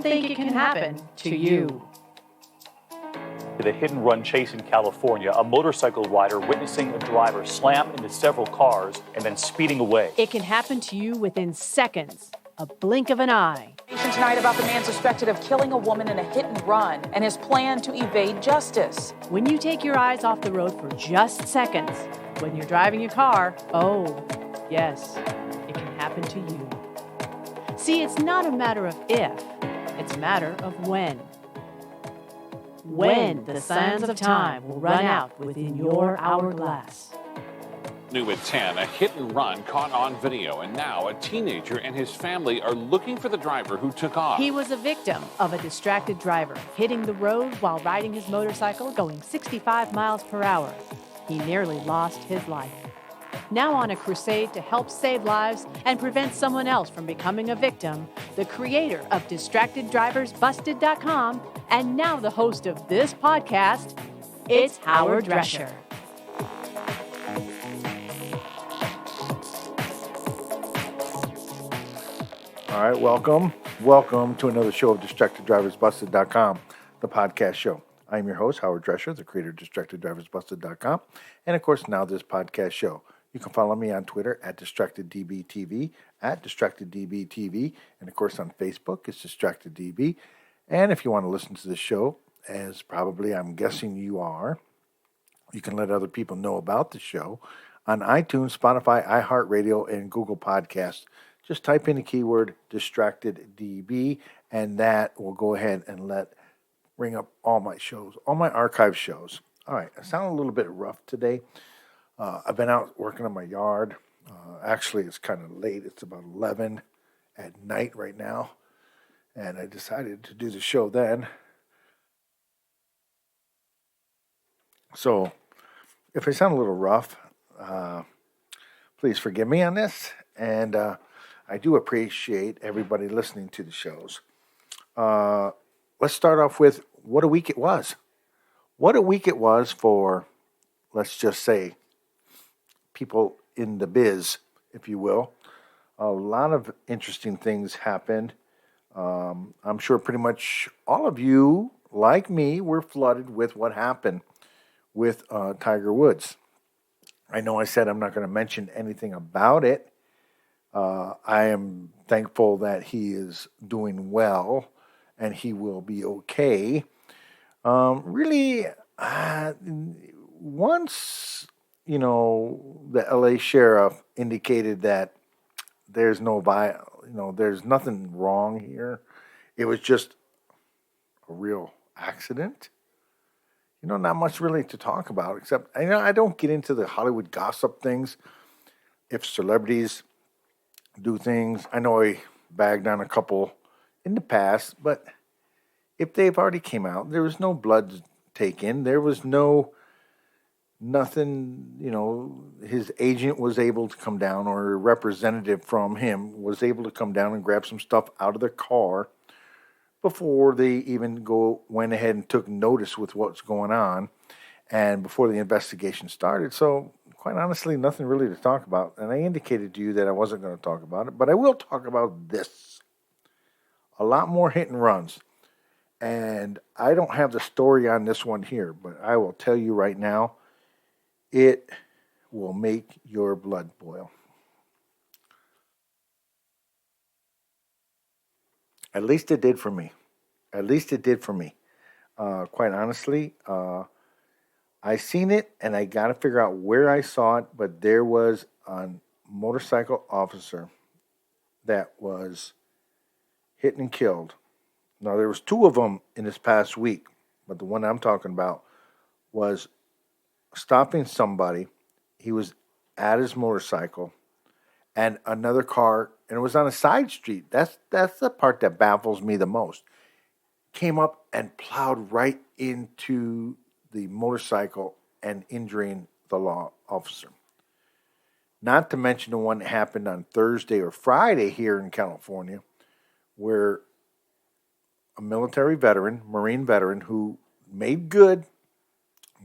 don't think it can happen to you. The hit-and-run chase in California, a motorcycle rider witnessing a driver slam into several cars and then speeding away. It can happen to you within seconds, a blink of an eye. Tonight about the man suspected of killing a woman in a hit-and-run and his plan to evade justice. When you take your eyes off the road for just seconds, when you're driving your car, oh, yes, it can happen to you. See, it's not a matter of if, it's a matter of when. When the sands of time will run out within your hourglass. New at 10, a hit and run caught on video, and now a teenager and his family are looking for the driver who took off. He was a victim of a distracted driver hitting the road while riding his motorcycle going 65 miles per hour. He nearly lost his life. Now on a crusade to help save lives and prevent someone else from becoming a victim, the creator of DistractedDriversBusted.com and now the host of this podcast, it's Howard Drescher. All right, welcome. Welcome to another show of DistractedDriversBusted.com, the podcast show. I'm your host, Howard Drescher, the creator of DistractedDriversBusted.com, and of course, now this podcast show. You can follow me on Twitter at DistractedDBTV, at DistractedDBTV, and of course on Facebook, it's DistractedDB. And if you want to listen to the show, as probably I'm guessing you are, you can let other people know about the show on iTunes, Spotify, iHeartRadio, and Google Podcasts. Just type in the keyword DistractedDB, and that will go ahead and bring up all my shows, all my archive shows. All right, I sound a little bit rough today. I've been out working on my yard. Actually, it's kind of late. It's about 11 at night right now. And I decided to do the show then. So, if I sound a little rough, please forgive me on this. And I do appreciate everybody listening to the shows. Let's start off with what a week it was. What a week it was for, let's just say, people in the biz, if you will. A lot of interesting things happened. I'm sure pretty much all of you, like me, were flooded with what happened with Tiger Woods. I know I said I'm not going to mention anything about it. I am thankful that he is doing well and he will be okay. Once, the LA sheriff indicated that there's there's nothing wrong here. It was just a real accident. Not much really to talk about, except, I don't get into the Hollywood gossip things. If celebrities do things, I know I bagged on a couple in the past, but if they've already came out, there was no blood taken. There was nothing, his agent was able to come down, or a representative from him was able to come down and grab some stuff out of their car before they even went ahead and took notice with what's going on, and before the investigation started. So, quite honestly, nothing really to talk about. And I indicated to you that I wasn't going to talk about it, but I will talk about this. A lot more hit and runs. And I don't have the story on this one here, but I will tell you right now, it will make your blood boil. At least it did for me. Quite honestly, I seen it, and I got to figure out where I saw it, but there was a motorcycle officer that was hit and killed. Now, there was two of them in this past week, but the one I'm talking about was stopping somebody. He was at his motorcycle, and another car, and it was on a side street. That's the part that baffles me the most. Came up and plowed right into the motorcycle and injuring the law officer. Not to mention the one that happened on Thursday or Friday here in California, where a military veteran, Marine veteran, who made good,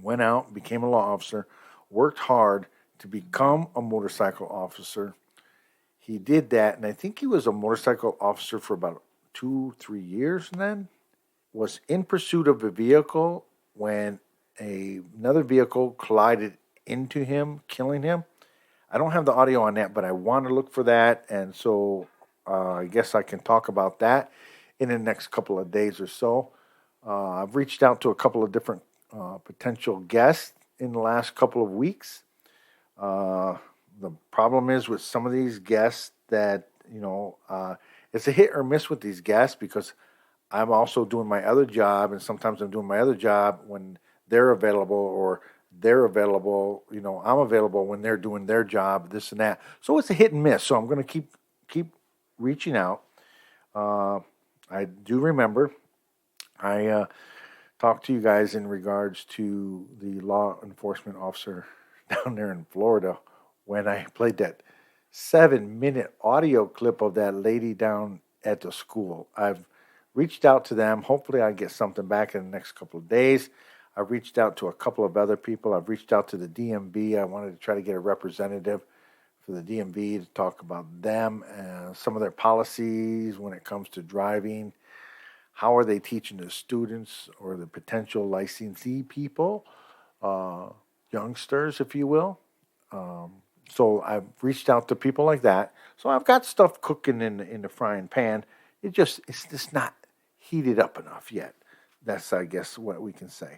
went out, became a law officer, worked hard to become a motorcycle officer. He did that, and I think he was a motorcycle officer for about 2-3 years then, was in pursuit of a vehicle when another vehicle collided into him, killing him. I don't have the audio on that, but I want to look for that, and so I guess I can talk about that in the next couple of days or so. I've reached out to a couple of different potential guests in the last couple of weeks. The problem is with some of these guests that, it's a hit or miss with these guests because I'm also doing my other job, and sometimes I'm doing my other job when they're available, or they're available, I'm available when they're doing their job, this and that. So it's a hit and miss. So I'm going to keep reaching out. I do remember I talked to you guys in regards to the law enforcement officer down there in Florida when I played that 7-minute audio clip of that lady down at the school. I've reached out to them. Hopefully I get something back in the next couple of days. I've reached out to a couple of other people. I've reached out to the DMV. I wanted to try to get a representative for the DMV to talk about them, some of their policies when it comes to driving. How are they teaching the students or the potential licensee people, youngsters, if you will? So I've reached out to people like that. So I've got stuff cooking in the frying pan. It's just not heated up enough yet. That's, I guess, what we can say.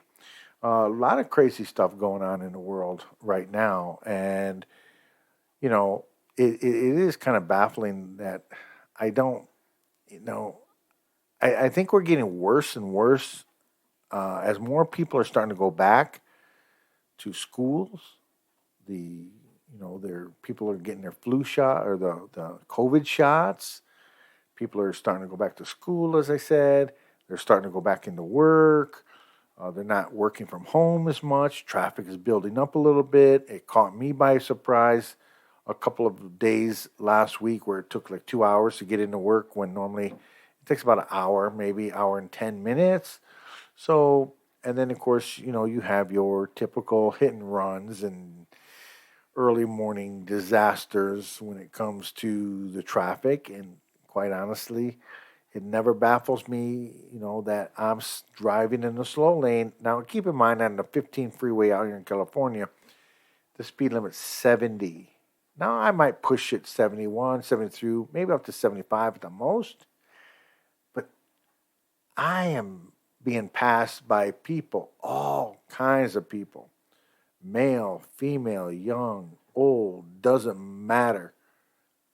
A lot of crazy stuff going on in the world right now. And, it is kind of baffling that I don't, I think we're getting worse and worse as more people are starting to go back to schools. People are getting their flu shot or the COVID shots. People are starting to go back to school, as I said. They're starting to go back into work. They're not working from home as much. Traffic is building up a little bit. It caught me by surprise a couple of days last week where it took like 2 hours to get into work when normally it takes about an hour, maybe hour and 10 minutes. So, and then of course, you have your typical hit and runs and early morning disasters when it comes to the traffic. And quite honestly, it never baffles me, that I'm driving in the slow lane. Now, keep in mind, on the 15 freeway out here in California, the speed limit's 70. Now, I might push it 71, 72, maybe up to 75 at the most. But I am being passed by people, all kinds of people. Male, female, young, old, doesn't matter.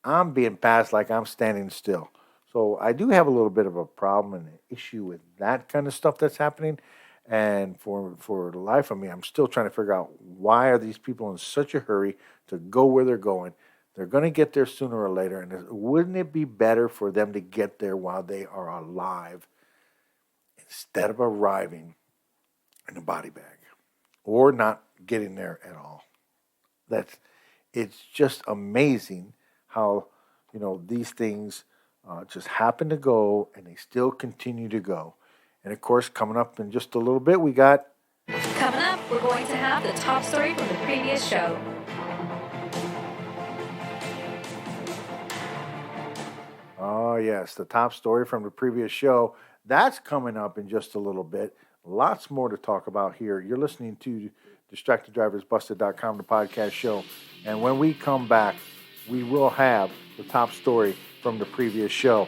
I'm being passed like I'm standing still. So I do have a little bit of a problem and an issue with that kind of stuff that's happening. And for the life of me, I'm still trying to figure out why are these people in such a hurry to go where they're going. They're going to get there sooner or later. And wouldn't it be better for them to get there while they are alive instead of arriving in a body bag or not getting there at all? It's just amazing how, these things just happen to go and they still continue to go. And of course, coming up in just a little bit, we got... Coming up, we're going to have the top story from the previous show. Oh, yes, the top story from the previous show. That's coming up in just a little bit. Lots more to talk about here. You're listening to DistractedDriversBusted.com, the podcast show. And when we come back, we will have the top story from the previous show.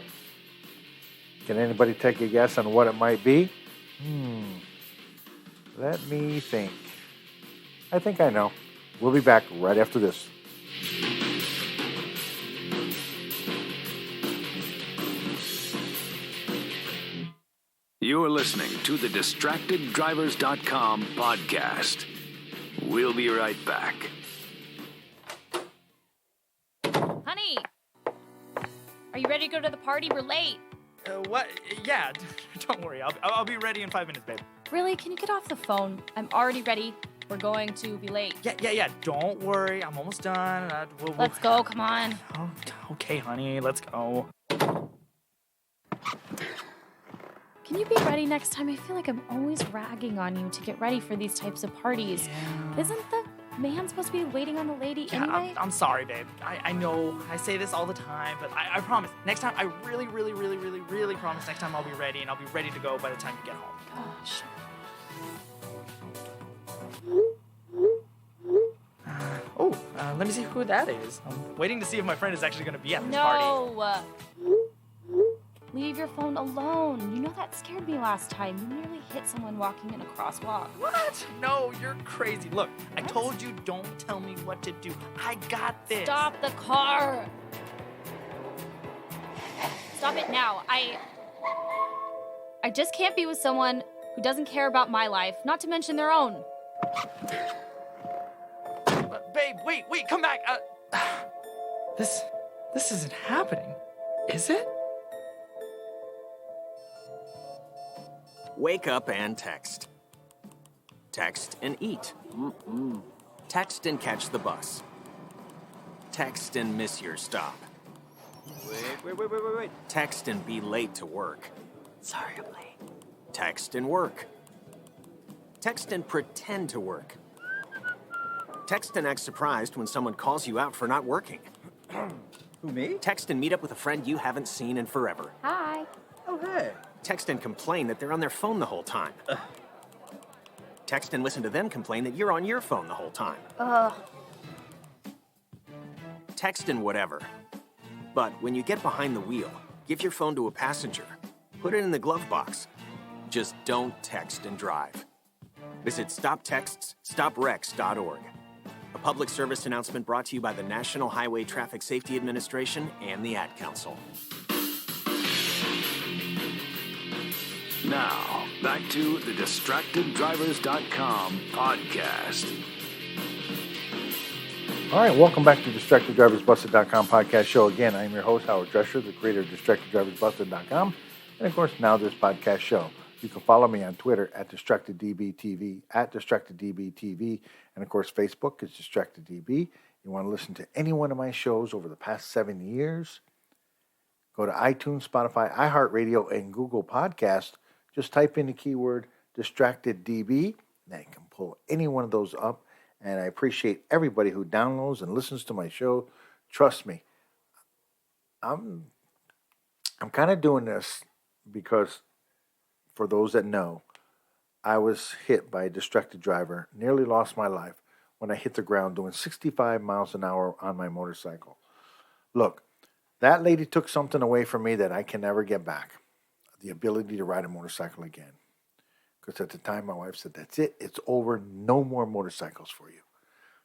Can anybody take a guess on what it might be? Let me think. I think I know. We'll be back right after this. You're listening to the DistractedDrivers.com podcast. We'll be right back. Honey, are you ready to go to the party? We're late. What? Yeah, don't worry. I'll be ready in 5 minutes, babe. Really? Can you get off the phone? I'm already ready. We're going to be late. Yeah. Don't worry. I'm almost done. Let's go. Come on. Oh, okay, honey. Let's go. Can you be ready next time? I feel like I'm always ragging on you to get ready for these types of parties. Yeah. Isn't the man's supposed to be waiting on the lady Yeah, anyway? I'm sorry, babe. I know I say this all the time, but I promise. Next time, I really promise next time I'll be ready, and I'll be ready to go by the time you get home. Gosh. Let me see who that is. I'm waiting to see if my friend is actually going to be at this party. No! Leave your phone alone. You know that scared me last time. You nearly hit someone walking in a crosswalk. What? No, you're crazy. Look, I told you don't tell me what to do. I got this. Stop the car! Stop it now. I just can't be with someone who doesn't care about my life, not to mention their own. Babe, wait, come back. This isn't happening, is it? Wake up and text. Text and eat. Text and catch the bus. Text and miss your stop. Wait. Text and be late to work. Sorry, I'm late. Text and work. Text and pretend to work. Text and act surprised when someone calls you out for not working. Who, me? Text and meet up with a friend you haven't seen in forever. Hi. Oh, hey. Text and complain that they're on their phone the whole time. Text and listen to them complain that you're on your phone the whole time. Text and whatever. But when you get behind the wheel, give your phone to a passenger. Put it in the glove box. Just don't text and drive. Visit StopTextsStopWrecks.org. A public service announcement brought to you by the National Highway Traffic Safety Administration and the Ad Council. Now, back to the DistractedDrivers.com podcast. All right, welcome back to DistractedDriversBusted.com podcast show. Again, I'm your host, Howard Drescher, the creator of DistractedDriversBusted.com, and of course, now this podcast show. You can follow me on Twitter at DistractedDBTV, at DistractedDBTV, and of course, Facebook is DistractedDB. You want to listen to any one of my shows over the past 7 years? Go to iTunes, Spotify, iHeartRadio, and Google Podcast. Just type in the keyword DistractedDB, and you can pull any one of those up. And I appreciate everybody who downloads and listens to my show. Trust me, I'm kind of doing this because, for those that know, I was hit by a distracted driver, nearly lost my life when I hit the ground doing 65 miles an hour on my motorcycle. Look, that lady took something away from me that I can never get back, the ability to ride a motorcycle again. Because at the time, my wife said, that's it, it's over, no more motorcycles for you.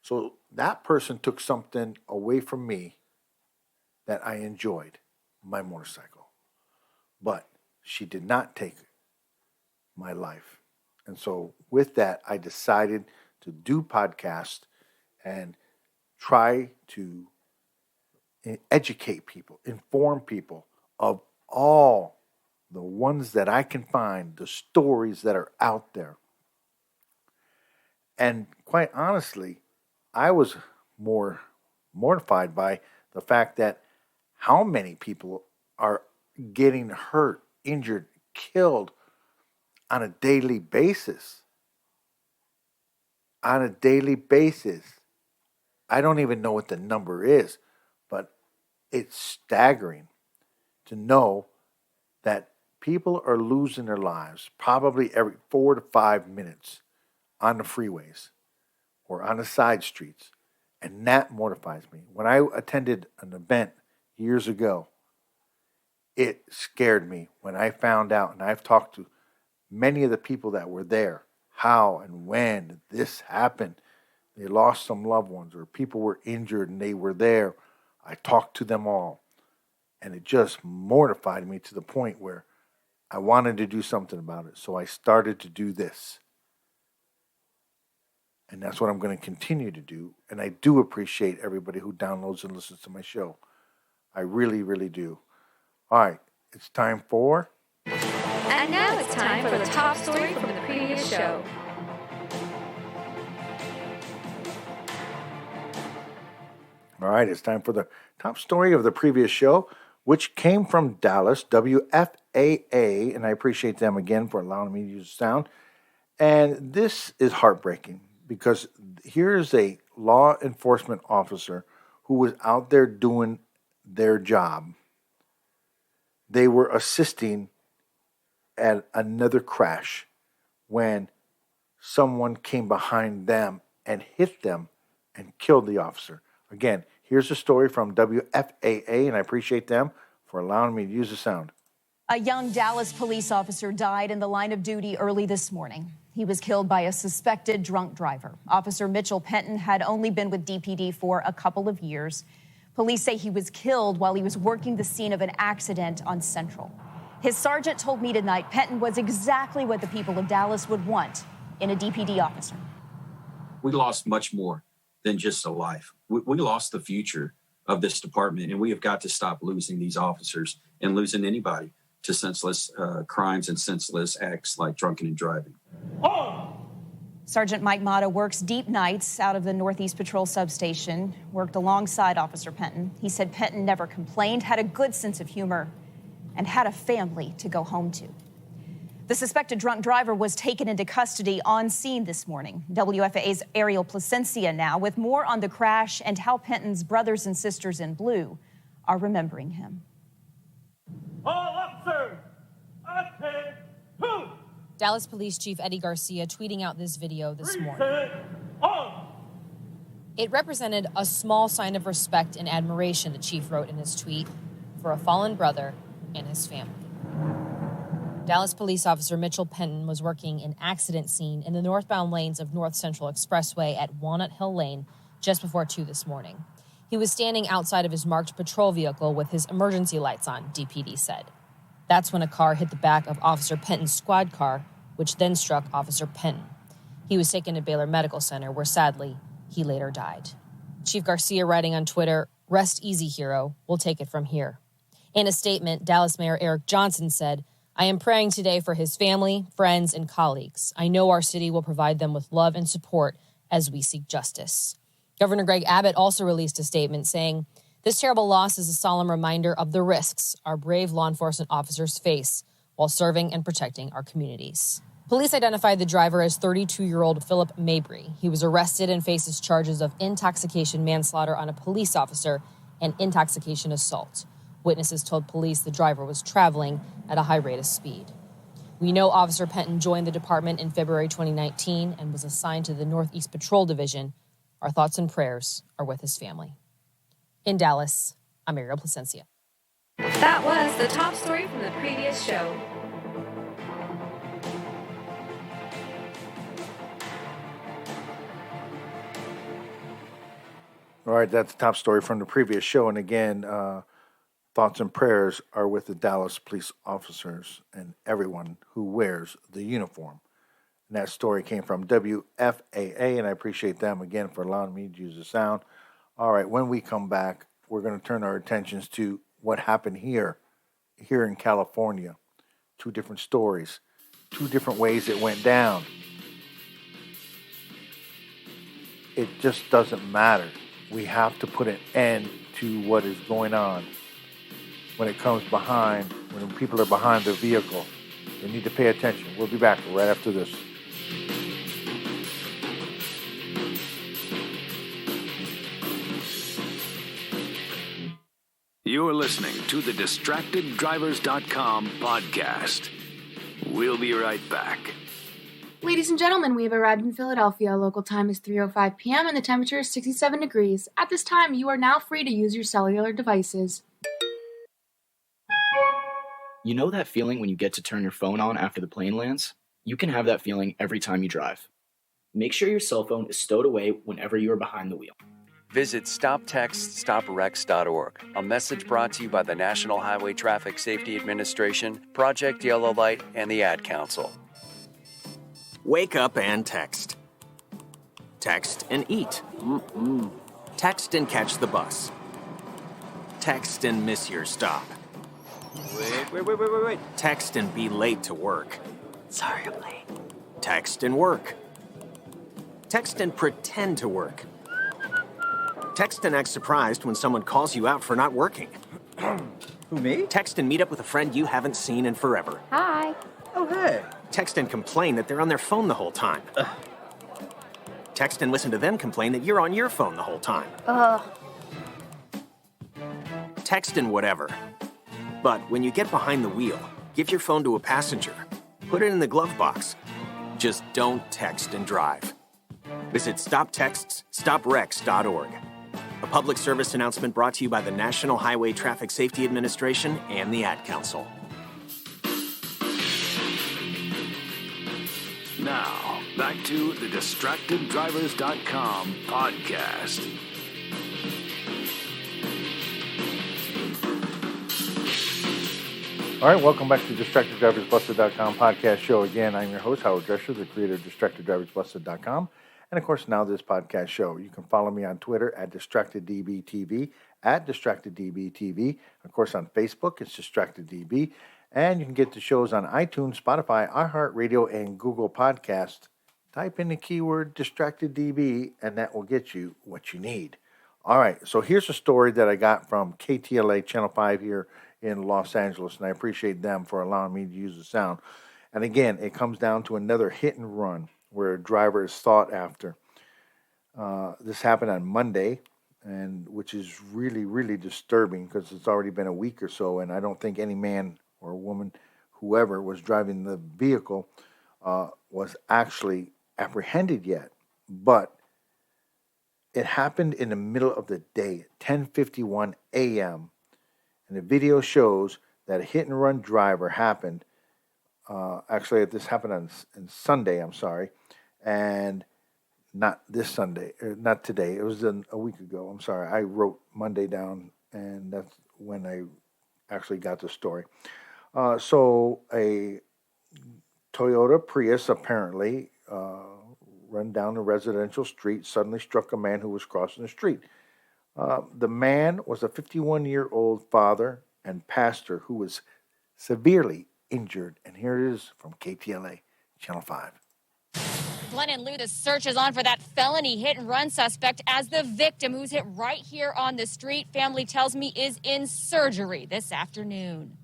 So that person took something away from me that I enjoyed, my motorcycle. But she did not take my life. And so with that, I decided to do podcasts and try to educate people, inform people of all the ones that I can find, the stories that are out there. And quite honestly, I was more mortified by the fact that how many people are getting hurt, injured, killed on a daily basis. On a daily basis. I don't even know what the number is, but it's staggering to know that people are losing their lives probably every 4 to 5 minutes on the freeways or on the side streets. And that mortifies me. When I attended an event years ago, it scared me when I found out, and I've talked to many of the people that were there, how and when this happened. They lost some loved ones or people were injured and they were there. I talked to them all. And it just mortified me to the point where I wanted to do something about it. So I started to do this. And that's what I'm going to continue to do. And I do appreciate everybody who downloads and listens to my show. I really, really do. All right, it's time for... And now it's time for the top story from the previous show. All right, it's time for the top story of the previous show, which came from Dallas, WFAA, and I appreciate them again for allowing me to use the sound. And this is heartbreaking because here's a law enforcement officer who was out there doing their job. They were assisting at another crash when someone came behind them and hit them and killed the officer. Again, here's a story from WFAA, and I appreciate them for allowing me to use the sound. A young Dallas police officer died in the line of duty early this morning. He was killed by a suspected drunk driver. Officer Mitchell Penton had only been with DPD for a couple of years. Police say he was killed while he was working the scene of an accident on Central. His sergeant told me tonight Penton was exactly what the people of Dallas would want in a DPD officer. We lost much more than just a life. We lost the future of this department, and we have got to stop losing these officers and losing anybody to senseless crimes and senseless acts like drunken and driving. Sergeant Mike Mata works deep nights out of the Northeast Patrol substation, worked alongside Officer Penton. He said Penton never complained, had a good sense of humor, and had a family to go home to. The suspected drunk driver was taken into custody on scene this morning. WFAA's Ariel Placencia now with more on the crash and how Penton's brothers and sisters in blue are remembering him. All officers, attend to. Dallas Police Chief Eddie Garcia tweeting out this video this morning. It represented a small sign of respect and admiration, the chief wrote in his tweet, for a fallen brother and his family. Dallas police officer Mitchell Penton was working an accident scene in the northbound lanes of North Central Expressway at Walnut Hill Lane just before 2 this morning. He was standing outside of his marked patrol vehicle with his emergency lights on, DPD said. That's when a car hit the back of Officer Penton's squad car, which then struck Officer Penton. He was taken to Baylor Medical Center, where sadly, he later died. Chief Garcia writing on Twitter, "Rest easy, hero. We'll take it from here." In a statement, Dallas Mayor Eric Johnson said, "I am praying today for his family, friends, and colleagues. I know our city will provide them with love and support as we seek justice." Governor Greg Abbott also released a statement saying, "This terrible loss is a solemn reminder of the risks our brave law enforcement officers face while serving and protecting our communities." Police identified the driver as 32-year-old Philip Mabry. He was arrested and faces charges of intoxication manslaughter on a police officer and intoxication assault. Witnesses told police the driver was traveling at a high rate of speed. We know Officer Penton joined the department in February 2019 and was assigned to the Northeast Patrol Division. Our thoughts and prayers are with his family. In Dallas, I'm Ariel Placencia. That was the top story from the previous show. All right, that's the top story from the previous show. And again, thoughts and prayers are with the Dallas police officers and everyone who wears the uniform. And that story came from WFAA, and I appreciate them again for allowing me to use the sound. All right, when we come back, we're going to turn our attentions to what happened here in California. Two different stories, two different ways it went down. It just doesn't matter. We have to put an end to what is going on. When it comes behind, when people are behind their vehicle, they need to pay attention. We'll be back right after this. You're listening to the DistractedDrivers.com podcast. We'll be right back. Ladies and gentlemen, we have arrived in Philadelphia. Local time is 3:05 p.m. and the temperature is 67 degrees. At this time, you are now free to use your cellular devices. You know that feeling when you get to turn your phone on after the plane lands? You can have that feeling every time you drive. Make sure your cell phone is stowed away whenever you are behind the wheel. Visit StopTextStopWrecks.org. A message brought to you by the National Highway Traffic Safety Administration, Project Yellow Light, and the Ad Council. Wake up and text. Text and eat. Text and catch the bus. Text and miss your stop. Wait. Text and be late to work. Sorry, I'm late. Text and work. Text and pretend to work. Text and act surprised when someone calls you out for not working. Who, me? Text and meet up with a friend you haven't seen in forever. Hi. Oh, hey. Text and complain that they're on their phone the whole time. Text and listen to them complain that you're on your phone the whole time. Text and whatever. But when you get behind the wheel, give your phone to a passenger. Put it in the glove box. Just don't text and drive. Visit StopTextsStopWrecks.org. A public service announcement brought to you by the National Highway Traffic Safety Administration and the Ad Council. Now, back to the DistractedDrivers.com podcast. All right, welcome back to DistractedDriversBusted.com podcast show. Again, I'm your host, Howard Drescher, the creator of DistractedDriversBusted.com, and of course, now this podcast show. You can follow me on Twitter at DistractedDBTV, at DistractedDBTV. Of course, on Facebook, it's DistractedDB. And you can get the shows on iTunes, Spotify, iHeartRadio, and Google Podcast. Type in the keyword DistractedDB, and that will get you what you need. All right, so here's a story that I got from KTLA Channel 5 here in Los Angeles, and I appreciate them for allowing me to use the sound. And again, it comes down to another hit and run where a driver is sought after. This happened on Monday, and which is really, really disturbing because it's already been a week or so, and I don't think any man or woman, whoever was driving the vehicle, was actually apprehended yet. But it happened in the middle of the day, 10:51 a.m., and the video shows that a hit-and-run driver happened. Actually, this happened on Sunday, I'm sorry, and not this Sunday, not today. It was a week ago. I'm sorry. I wrote Monday down, and that's when I actually got the story. So a Toyota Prius apparently run down a residential street, suddenly struck a man who was crossing the street. The man was a 51-year-old father and pastor who was severely injured. And here it is from KTLA, Channel 5. Glenn and Lou, the search is on for that felony hit-and-run suspect as the victim, who's hit right here on the street, family tells me is in surgery this afternoon.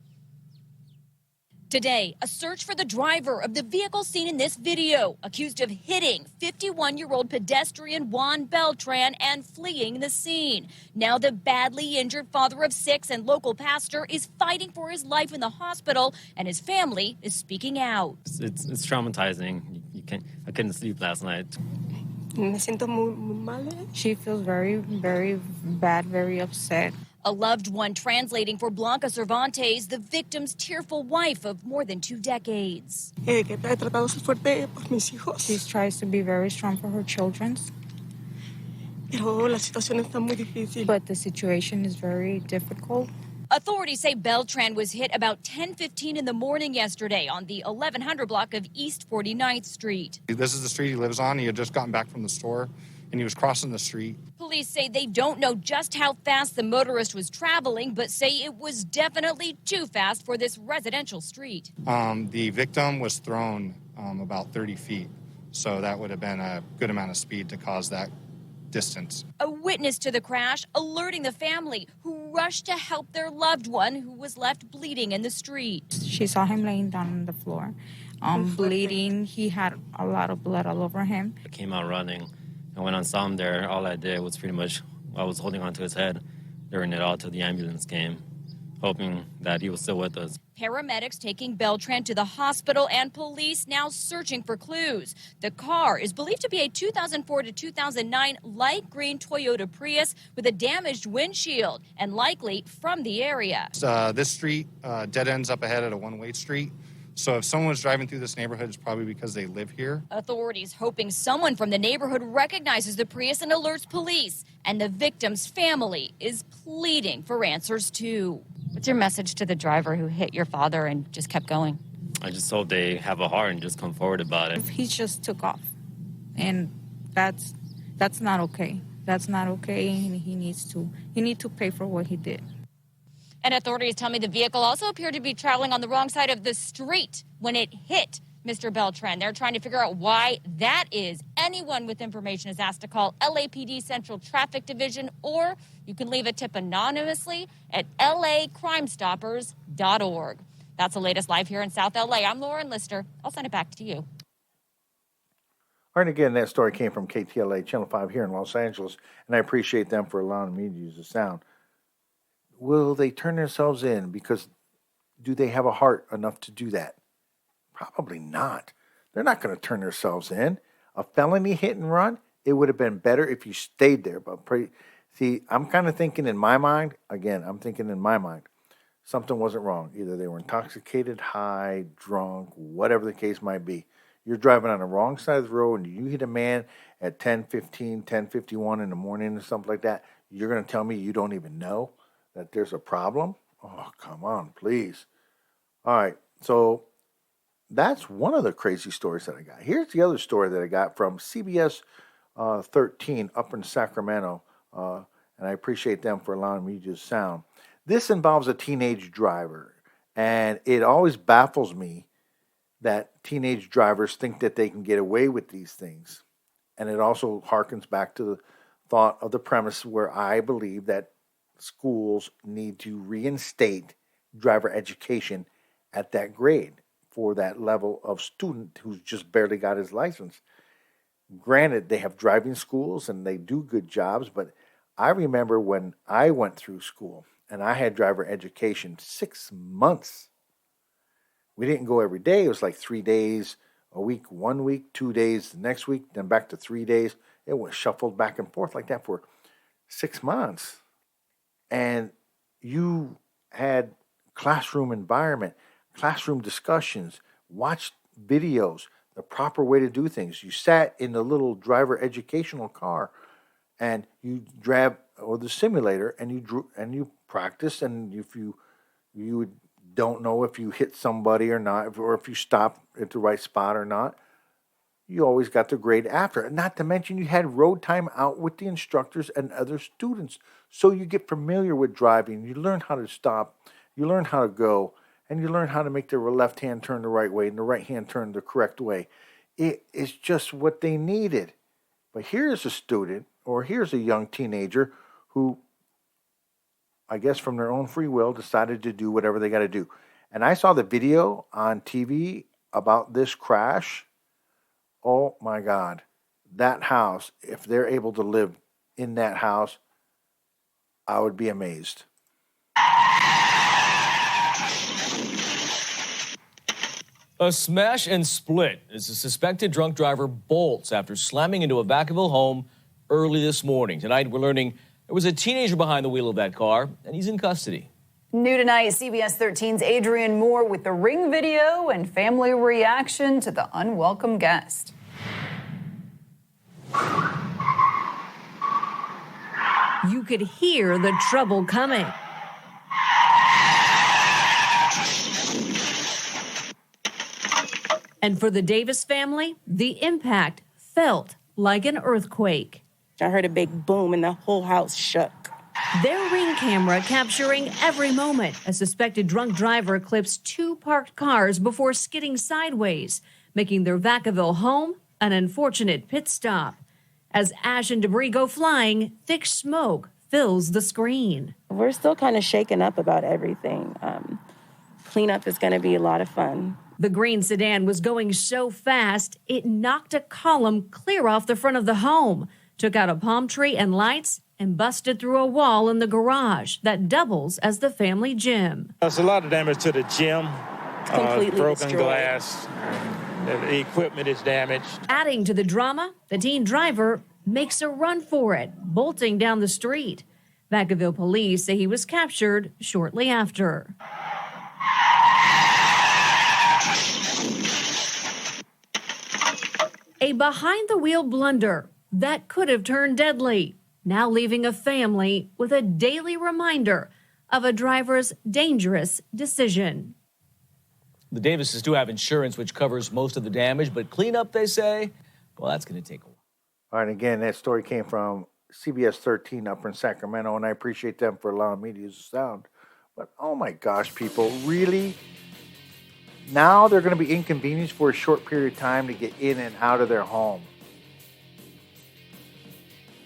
Today, a search for the driver of the vehicle seen in this video, accused of hitting 51-year-old pedestrian Juan Beltran and fleeing the scene. Now the badly injured father of 6 and local pastor is fighting for his life in the hospital, and his family is speaking out. It's traumatizing. I couldn't sleep last night. She feels very, very bad, very upset. A loved one translating for Blanca Cervantes, the victim's tearful wife of more than 2 decades. She tries to be very strong for her children. But the situation is very difficult. Authorities say Beltran was hit about 10:15 in the morning yesterday on the 1100 block of East 49th Street. This is the street he lives on. He had just gotten back from the store, and he was crossing the street. Police say they don't know just how fast the motorist was traveling, but say it was definitely too fast for this residential street. The victim was thrown about 30 feet, so that would have been a good amount of speed to cause that distance. A witness to the crash alerting the family, who rushed to help their loved one who was left bleeding in the street. She saw him laying down on the floor, bleeding. He had a lot of blood all over him. I came out running, and when I saw him there, all I did was pretty much, I was holding onto his head during it all till the ambulance came, hoping that he was still with us. Paramedics taking Beltran to the hospital and police now searching for clues. The car is believed to be a 2004 to 2009 light green Toyota Prius with a damaged windshield and likely from the area. This street dead ends up ahead at a one-way street. So if someone was driving through this neighborhood, it's probably because they live here. Authorities hoping someone from the neighborhood recognizes the Prius and alerts police. And the victim's family is pleading for answers too. What's your message to the driver who hit your father and just kept going? I just hope they have a heart and just come forward about it. He just took off, and that's not okay. That's not okay, and he needs to pay for what he did. And authorities tell me the vehicle also appeared to be traveling on the wrong side of the street when it hit Mr. Beltran. They're trying to figure out why that is. Anyone with information is asked to call LAPD Central Traffic Division, or you can leave a tip anonymously at lacrimestoppers.org. That's the latest live here in South LA. I'm Lauren Lister. I'll send it back to you. All right, again, that story came from KTLA Channel 5 here in Los Angeles, and I appreciate them for allowing me to use the sound. Will they turn themselves in? Because do they have a heart enough to do that? Probably not. They're not going to turn themselves in. A felony hit and run, it would have been better if you stayed there. But see, I'm kind of thinking in my mind, something wasn't wrong. Either they were intoxicated, high, drunk, whatever the case might be. You're driving on the wrong side of the road and you hit a man at 10:15, 10:51 in the morning or something like that. You're going to tell me you don't even know that there's a problem? Oh, come on, please. All right, so that's one of the crazy stories that I got. Here's the other story that I got from CBS 13 up in Sacramento, and I appreciate them for allowing me to use sound. This involves a teenage driver, and it always baffles me that teenage drivers think that they can get away with these things. And it also harkens back to the thought of the premise where I believe that schools need to reinstate driver education at that grade for that level of student who's just barely got his license. Granted, they have driving schools and they do good jobs, but I remember when I went through school and I had driver education 6 months. We didn't go every day. It was like 3 days a week, 1 week, 2 days the next week, then back to 3 days. It was shuffled back and forth like that for 6 months. And you had classroom environment, classroom discussions, watched videos, the proper way to do things. You sat in the little driver educational car and you or the simulator and you practiced, and if you don't know if you hit somebody or not, or if you stopped at the right spot or not, you always got the grade after. Not to mention you had road time out with the instructors and other students. So you get familiar with driving. You learn how to stop. You learn how to go. And you learn how to make the left hand turn the right way and the right hand turn the correct way. It is just what they needed. But here's a student, or here's a young teenager who, I guess from their own free will, decided to do whatever they got to do. And I saw the video on TV about this crash. Oh my God. That house, if they're able to live in that house, I would be amazed. A smash and split as a suspected drunk driver bolts after slamming into a Vacaville home early this morning. Tonight, we're learning there was a teenager behind the wheel of that car, and he's in custody. New tonight, CBS 13's Adrian Moore with the Ring video and family reaction to the unwelcome guest. You could hear the trouble coming. And for the Davis family, the impact felt like an earthquake. I heard a big boom and the whole house shook. Their Ring camera capturing every moment. A suspected drunk driver eclipsed two parked cars before skidding sideways, making their Vacaville home an unfortunate pit stop. As ash and debris go flying, thick smoke fills the screen. We're still kind of shaken up about everything. Cleanup is going to be a lot of fun. The green sedan was going so fast, it knocked a column clear off the front of the home, took out a palm tree and lights, and busted through a wall in the garage that doubles as the family gym. There's a lot of damage to the gym. Completely broken destroyed. Glass. The equipment is damaged. Adding to the drama, the teen driver makes a run for it, bolting down the street. Vacaville police say he was captured shortly after. A behind-the-wheel blunder that could have turned deadly, now leaving a family with a daily reminder of a driver's dangerous decision. The Davises do have insurance, which covers most of the damage, but cleanup, they say, well, that's going to take a while. All right, again, that story came from CBS 13 up in Sacramento, and I appreciate them for allowing me to use the sound. But, oh my gosh, people, really? Now they're going to be inconvenienced for a short period of time to get in and out of their home.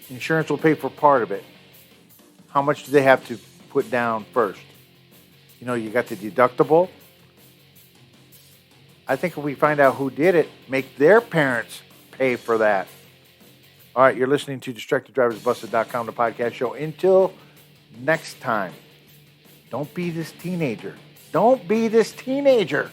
Insurance will pay for part of it. How much do they have to put down first? You know, you got the deductible. I think if we find out who did it, make their parents pay for that. All right, you're listening to DistractedDriversBusted.com, the podcast show. Until next time, don't be this teenager. Don't be this teenager.